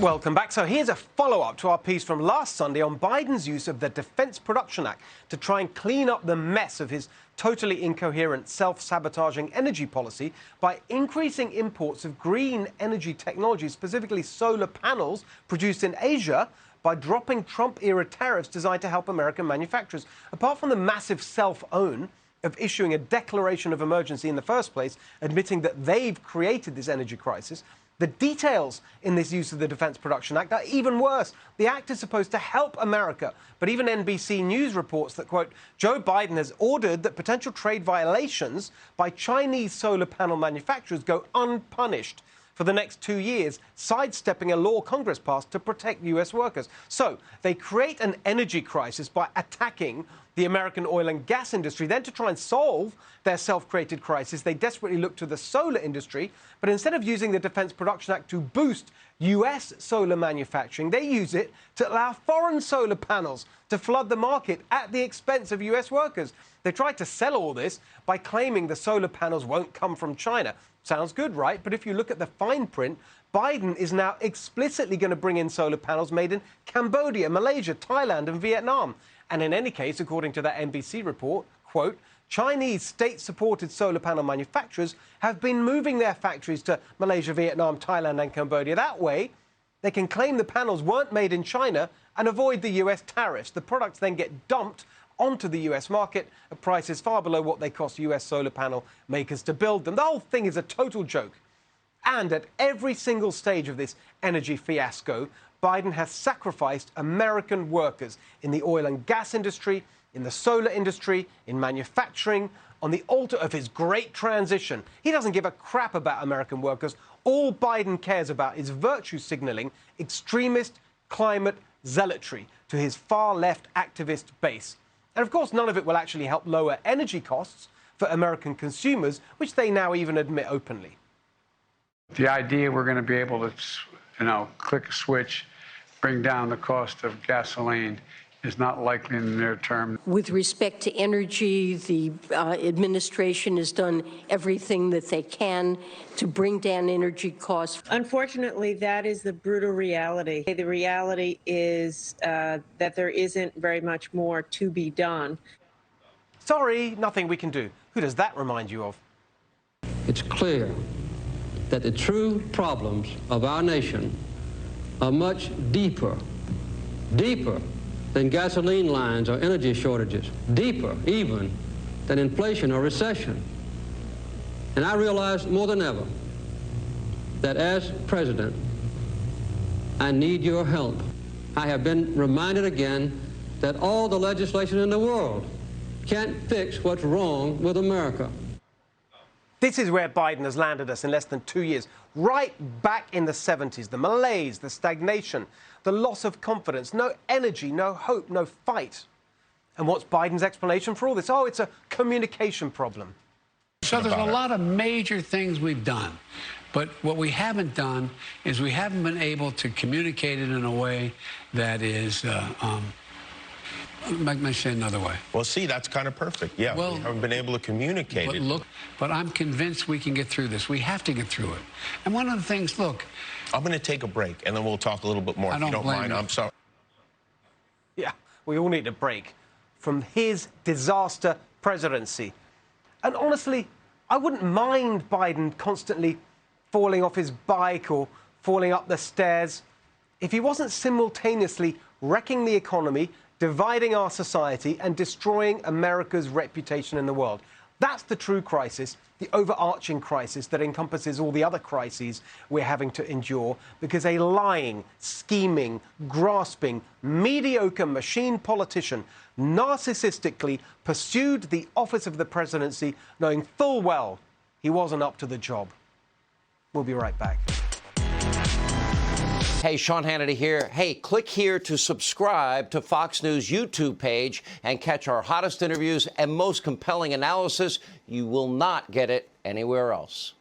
Welcome back. So here's a follow-up to our piece from last Sunday on Biden's use of the Defense Production Act to try and clean up the mess of his totally incoherent, self-sabotaging energy policy by increasing imports of green energy technology, specifically solar panels produced in Asia, by dropping Trump-era tariffs designed to help American manufacturers. Apart from the massive self-own of issuing a declaration of emergency in the first place, admitting that they've created this energy crisis, the details in this use of the Defense Production Act are even worse. The act is supposed to help America, but even NBC News reports that, quote, Joe Biden has ordered that potential trade violations by Chinese solar panel manufacturers go unpunished for the next 2 years, sidestepping a law Congress passed to protect U.S. workers. So they create an energy crisis by attacking the American oil and gas industry. Then, to try and solve their self-created crisis, they desperately look to the solar industry. But instead of using the Defense Production Act to boost U.S. solar manufacturing, they use it to allow foreign solar panels to flood the market at the expense of U.S. workers. They tried to sell all this by claiming the solar panels won't come from China. Sounds good, right? But if you look at the fine print, Biden is now explicitly going to bring in solar panels made in Cambodia, Malaysia, Thailand and Vietnam. And in any case, according to that NBC report, quote, Chinese state-supported solar panel manufacturers have been moving their factories to Malaysia, Vietnam, Thailand and Cambodia. That way, they can claim the panels weren't made in China and avoid the U.S. tariffs. The products then get dumped onto the U.S. market at prices far below what they cost U.S. solar panel makers to build them. The whole thing is a total joke. And at every single stage of this energy fiasco, Biden has sacrificed American workers in the oil and gas industry, in the solar industry, in manufacturing, on the altar of his great transition. He doesn't give a crap about American workers. All Biden cares about is virtue signaling extremist climate zealotry to his far-left activist base. And of course, none of it will actually help lower energy costs for American consumers, which they now even admit openly. The idea we're going to be able to, click a switch, bring down the cost of gasoline is not likely in the near term. With respect to energy, the administration has done everything that they can to bring down energy costs. Unfortunately, that is the brutal reality. The reality is that there isn't very much more to be done. Sorry, nothing we can do. Who does that remind you of? It's clear that the true problems of our nation are much deeper than gasoline lines or energy shortages, deeper even than inflation or recession. And I realize more than ever that as president, I need your help. I have been reminded again that all the legislation in the world can't fix what's wrong with America. This is where Biden has landed us in less than 2 years, right back in the 70s. The malaise, the stagnation, the loss of confidence, no energy, no hope, no fight. And what's Biden's explanation for all this? Oh, it's a communication problem. So there's a lot of major things we've done. But what we haven't done is we haven't been able to communicate it in a way that is, let me say another way. Well, see, that's kind of perfect. Yeah, we haven't been able to communicate it. But I'm convinced we can get through this. We have to get through it. And one of the things, I'm going to take a break, and then we'll talk a little bit more, if you don't mind. I'm sorry. Yeah, we all need a break from his disaster presidency. And honestly, I wouldn't mind Biden constantly falling off his bike or falling up the stairs if he wasn't simultaneously wrecking the economy, dividing our society and destroying America's reputation in the world. That's the true crisis, the overarching crisis that encompasses all the other crises we're having to endure, because a lying, scheming, grasping, mediocre machine politician narcissistically pursued the office of the presidency, knowing full well he wasn't up to the job. We'll be right back. Hey, Sean Hannity here. Hey, click here to subscribe to Fox News YouTube page and catch our hottest interviews and most compelling analysis. You will not get it anywhere else.